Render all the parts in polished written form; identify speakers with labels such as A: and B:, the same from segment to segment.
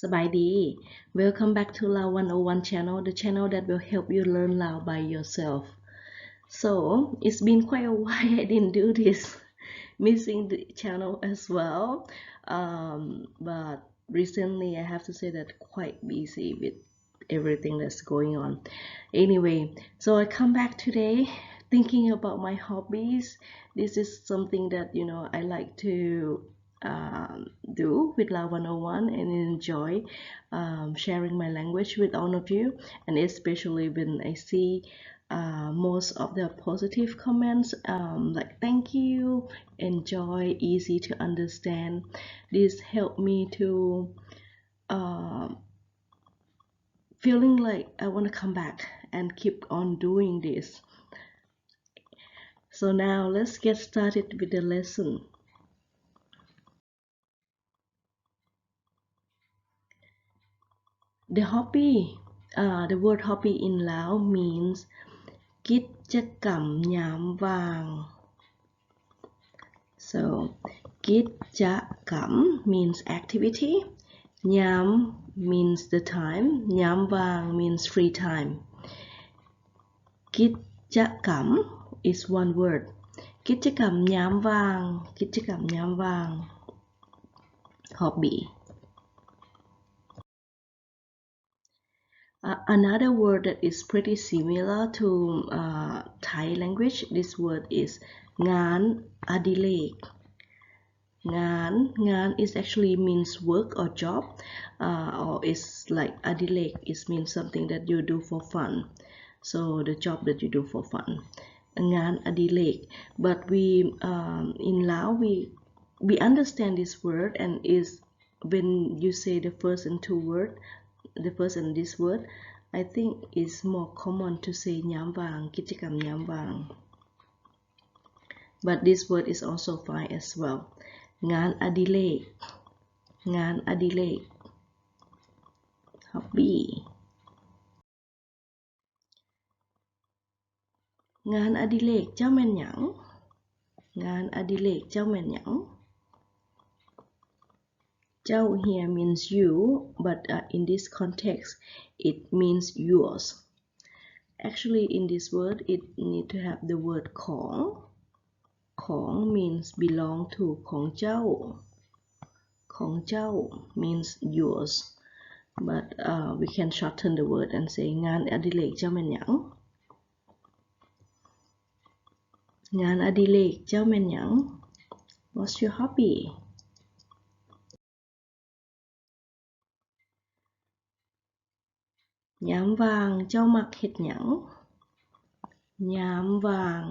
A: สบายดี Welcome back to Lao 101 channel, the channel that will help you learn Lao by yourself. So, it's been quite a while I didn't do this, missing the channel as well. But recently I have to say that quite busy with everything that's going on. Anyway, so I come back today thinking about my hobbies. This is something that, I like to do with Lao 101 and enjoy sharing my language with all of you, and especially when I see most of the positive comments like thank you, enjoy, easy to understand. This helped me to feeling like I want to come back and keep on doing this. So now let's get started with the lesson. The hobby, the word hobby in Lao means กิจกรรมยามว่าง so กิจกรรม means activity, ยาม means the time, ยามว่าง means free time. กิจกรรม is one word. กิจกรรมยามว่าง กิจกรรมยามว่าง hobby. Another word that is pretty similar to Thai language, this word is งานอดิเรก งาน is actually means work or job, or it's like อดิเรก it means something that you do for fun, so the job that you do for fun. งานอดิเรก but we in Lao we understand this word, and is when you say the first and two word, the first and this word, I think it's more common to say ยามว่าง กิจกรรมยามว่าง but this word is also fine as well. งานอดิเรก งานอดิเรก hobby. งานอดิเรกเจ้าแม่นหยัง งานอดิเรกเจ้าแม่นหยัง เจ้า here means you, but in this context it means yours. Actually in this word it need to have the word ของ ของ means belong to ของเจ้า ของเจ้า means yours, but we can shorten the word and say งานอดิเรกเจ้าแม่นหยัง งานอดิเรกเจ้าแม่นหยัง What's your hobby? ยามว่างเจ้ามักเฮ็ดหยัง ยามว่าง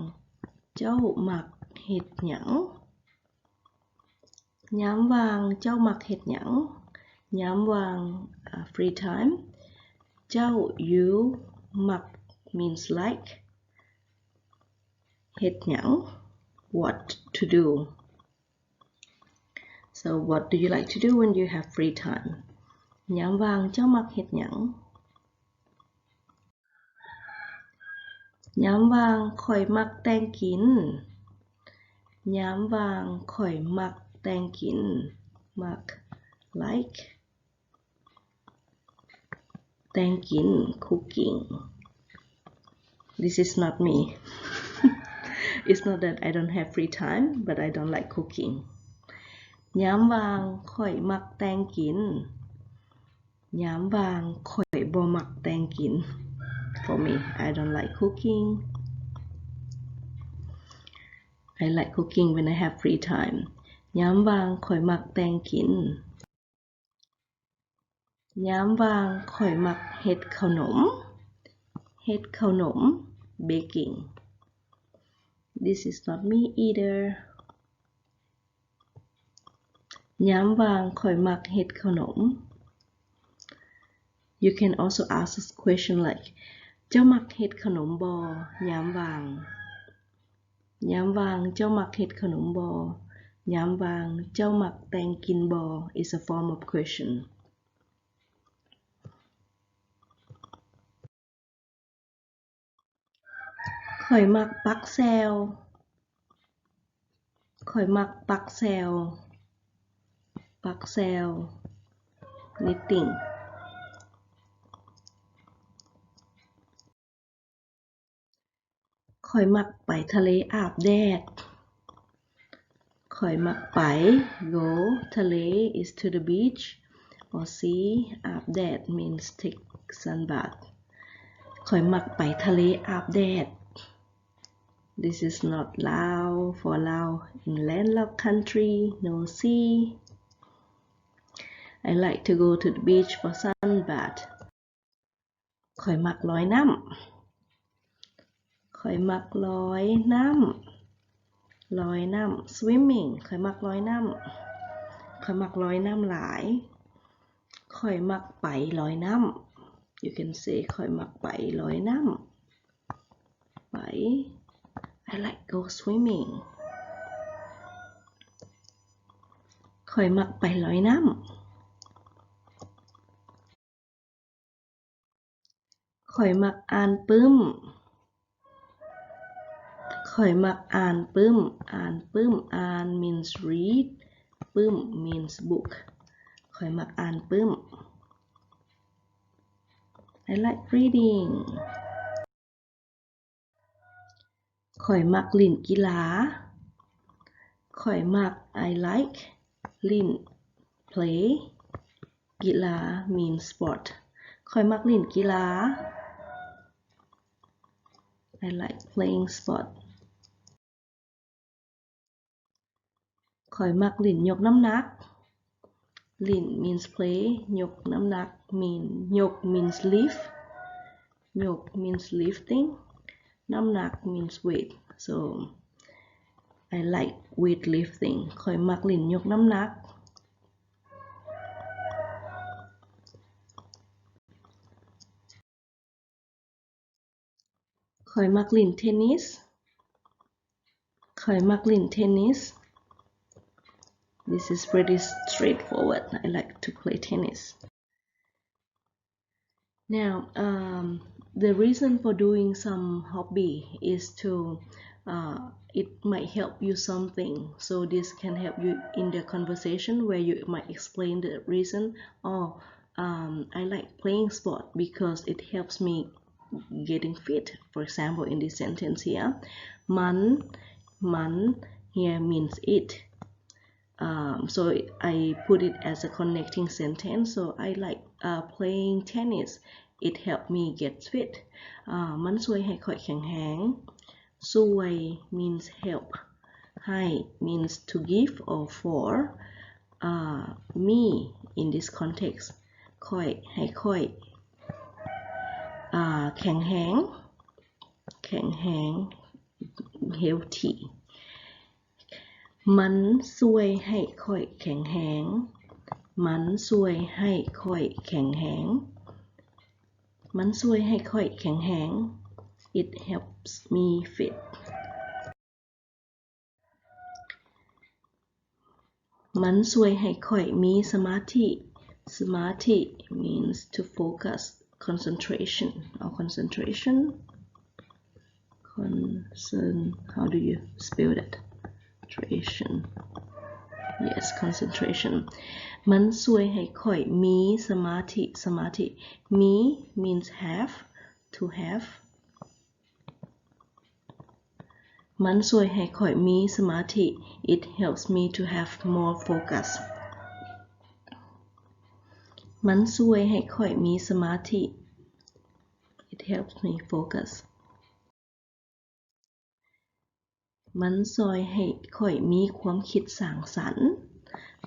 A: เจ้ามักเฮ็ดหยัง ยามว่างเจ้ามักเฮ็ดหยัง ยามว่าง free time. เจ้า you มัก means like เฮ็ดหยัง what to do. So what do you like to do when you have free time? ยามว่างเจ้ามักเฮ็ดหยัง ยามว่างข้อยมักแต่งกิน ยามว่างข้อยมักแต่งกิน มัก like แต่งกิน cooking. This is not me. It's not that I don't have free time, but I don't like cooking. ยามว่างข้อยมักแต่งกิน ยามว่างข้อยบ่มักแต่งกิน For me, I don't like cooking. I like cooking when I have free time. ยามว่างข้อยมักแต่งกิน ยามว่างข้อยมักเฮ็ดขนม เฮ็ดขนม baking. This is not me either. ยามว่างข้อยมักเฮ็ดขนม You can also ask this question like เจ้ามักเฮ็ดขนมบ่ ยามว่าง ยามว่างเจ้ามักเฮ็ดขนมบ่ ยามว่างเจ้ามักแต่งกินบ่ is a form of question. ข้อยมักปักแซว ข้อยมักปักแซว ปักแซว knitting ข่อยมักไปทะเลอาบแดดข่อยมักไป go ทะเล is to the beach or sea อาบแดด means take sun bath ข่อยมักไปทะเลอาบแดด This is not Lao for Lao in landlocked country no sea I like to go to the beach for sun bath ข่อยมักลอยน้ำข่อยมักลอยน้ำลอยน้ำ swimming ข่อยมักลอยน้ำข่อยมักลอยน้ำหลายข่อยมักไปลอยน้ำ You can say ข่อยมักไปลอยน้ำไป I like go swimming ข่อยมักไปลอยน้ำข่อยมักอ่านปึ้มข่อยมักอ่านปึ้มอ่านปึ้มอ่าน means read ปึ้ม means book ข่อยมักอ่านปึ้ม I like reading ข่อยมักเล่นกีฬาข่อยมัก I like เล่น play กีฬา means sport ข่อยมักเล่นกีฬา I like playing sport ข่อยมักเล่นยกน้ำหนักเล่น means play ยกน้ำหนัก ยก means lift ยก means lifting น้ำหนัก means weight so I like weightlifting ข่อยมักเล่นยกน้ำหนักข่อยมักเล่นเทนนิสข่อยมักเล่นเทนนิส This is pretty straightforward. I like to play tennis. Now, the reason for doing some hobby is to it might help you something. So this can help you in the conversation where you might explain the reason. Or I like playing sport because it helps me getting fit. For example, in this sentence here, man here means it.So I put it as a connecting sentence. So I like playing tennis. It helped me get fit. มันช่วยให้ข่อยแข็งแรง souay means help. ให้ means to give or for. Me in this context. ข่อยให้ข่อยแข็งแรง healthyมันช่วยให้ข่อยแข็งแรงมันช่วยให้ข่อยแข็งแรงมันช่วยให้ข่อยแข็งแรง It helps me fit มันช่วยให้ข่อยมีสมาธิ means to focus concentration or concentration how do you spell that Yes, concentration. มันช่วยให้ข่อยมีสมาธิ มี means have, to have. มันช่วยให้ข่อยมีสมาธิ It helps me to have more focus. มันช่วยให้ข่อยมีสมาธิ It helps me focus.มันช่วยให้ข่อยมีความคิดสร้างสรรค์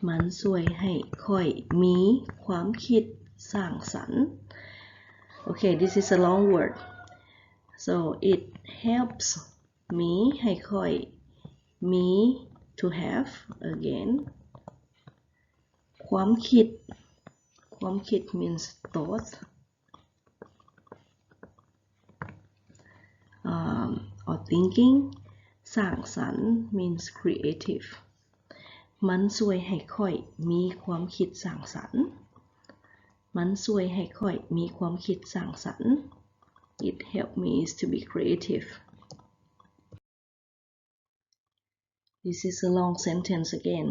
A: มันช่วยให้ข่อยมีความคิดสร้างสรรค์ Okay, this is a long word. So it helps me ให้ข่อยมี to have again ความคิด means thought or thinkingสร้างสรรค์ means creative มันช่วยให้ข่อยมีความคิดสร้างสรรค์มันช่วยให้ข่อยมีความคิดสร้างสรรค์ It helped me to be creative This is a long sentence again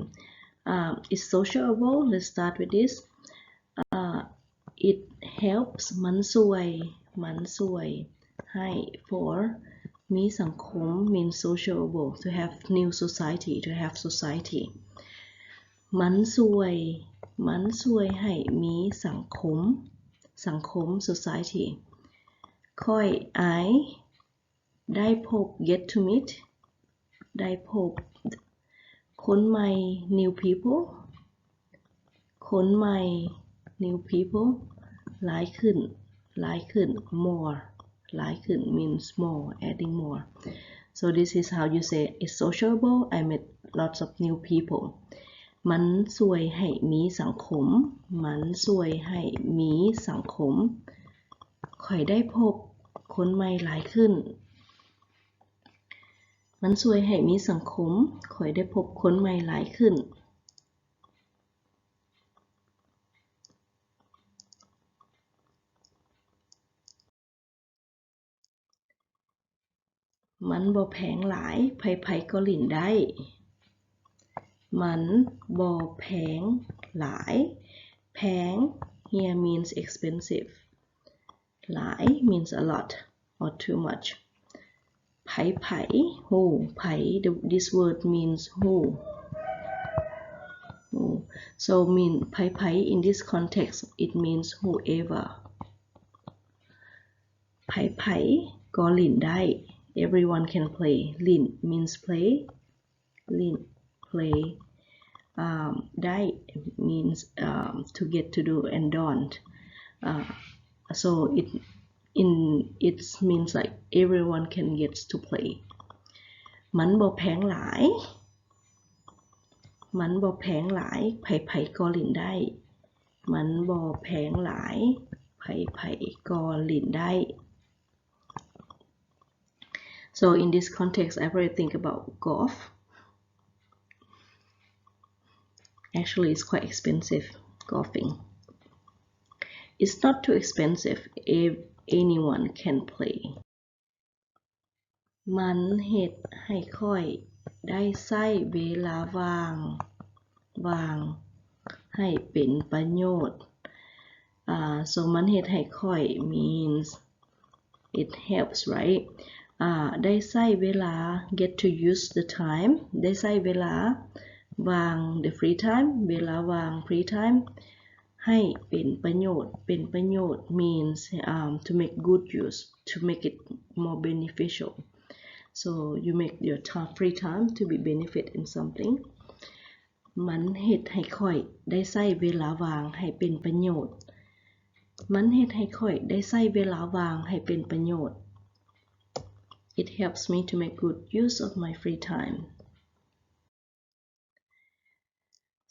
A: It's sociable. Let's start with this it helps มันช่วยให้ for มีสังคม means sociable to have new society to have society มันช่วยให้มีสังคม society ค่อย I ได้พบ get to meet ได้พบคนใหม่ new people คนใหม่ new people หลายขึ้น more หลายขึ้น means more adding more so this is how you say it's sociable I met lots of new people มันช่วยให้มีสังคมข่อยได้พบคนใหม่หลายขึ้นมันช่วยให้มีสังคมข่อยได้พบคนใหม่หลายขึ้นมันบ่แพงหลายไผๆก็ลิ้นได้มันบ่แพงหลายแพง here means expensive หลาย means a lot or too much ไผwho ไผ this word means who so mean ไผ in this context it means whoever ไผก็ลิ้นได้everyone can play ลิ้น means play ลิ้น play ได้ means to get to do and don't so it means like everyone can get to play มันบ่แพงหลายไผก็ลิ้นได้มันบ่แพงหลายไผก็ลิ้นได้ so in this context I really think about golf actually it's quite expensive golfing it's not too expensive if anyone can play มันเฮ็ดให้ค่อยได้ใช้เวลาว่างให้เป็นประโยชน์ so มันเฮ็ดให้ค่อย means it helps right ได้ใช้เวลา get to use the time ได้ใช้เวลาว่าง the free time เวลาว่าง free time ให้เป็นประโยชน์ means to make good use to make it more beneficial so you make your free time to be benefit in something มันเฮ็ดให้ค่อยได้ใช้เวลาว่างให้เป็นประโยชน์ มันเฮ็ดให้ค่อยได้ใช้เวลาว่างให้เป็นประโยชน์ It helps me to make good use of my free time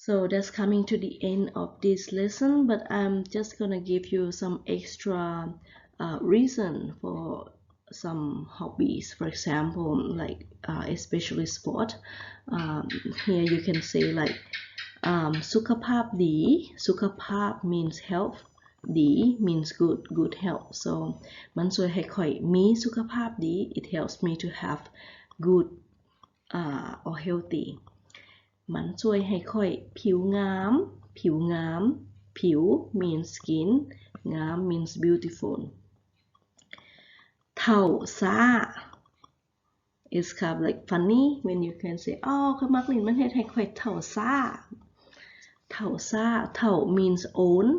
A: So that's coming to the end of this lesson, but I'm just gonna give you some extra reason for some hobbies. For example, like especially sport. Here you can say like สุขภาพดี สุขภาพ means health ดี means good health. So มันช่วยให้ค่อยมีสุขภาพดี It helps me to have good or healthy. มันช่วยให้ค่อยผิวงาม ผิว means skin งาม means beautiful เท่าซ่า it's kind of like funny when you can say ค่อยมักลิ้นมันเฮ็ดให้ค่อยเท่าซ่า เท่า means old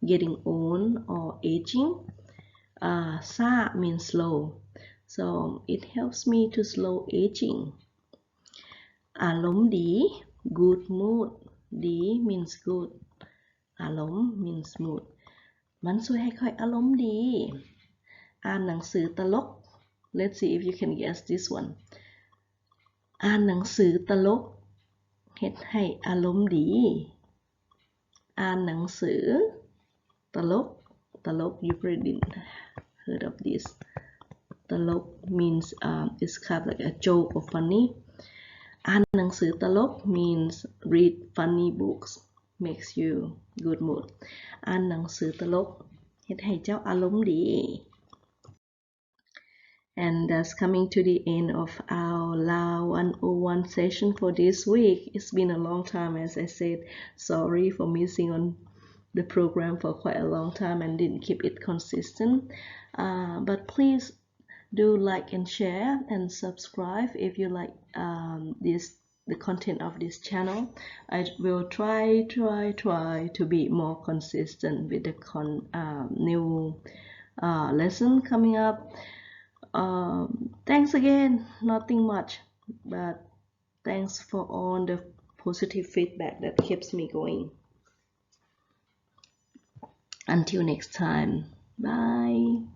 A: getting old or aging ซ่า means slow so it helps me to slow aging อารมณ์ดี good mood ดี means good อารมณ์ means mood มันช่วยให้ค่อยอารมณ์ดีอ่านหนังสือตลก let's see if you can guess this one อ่านหนังสือตลกเฮ็ดให้อารมณ์ดีอ่านหนังสือตลก you probably didn't heard of this ตลก means it's kind of like a joke or funnyอ่านหนังสือตลก means read funny books makes you good mood อ่านหนังสือตลกเฮ็ดให้เจ้าอารมณ์ดี and that's coming to the end of our Lao 101 session for this week. It's been a long time as I said. Sorry for missing on the program for quite a long time and didn't keep it consistent. But please do like and share and subscribe if you like the content of this channel. I will try to be more consistent with the new lesson coming up. Thanks again, nothing much, but thanks for all the positive feedback that keeps me going. Until next time, bye.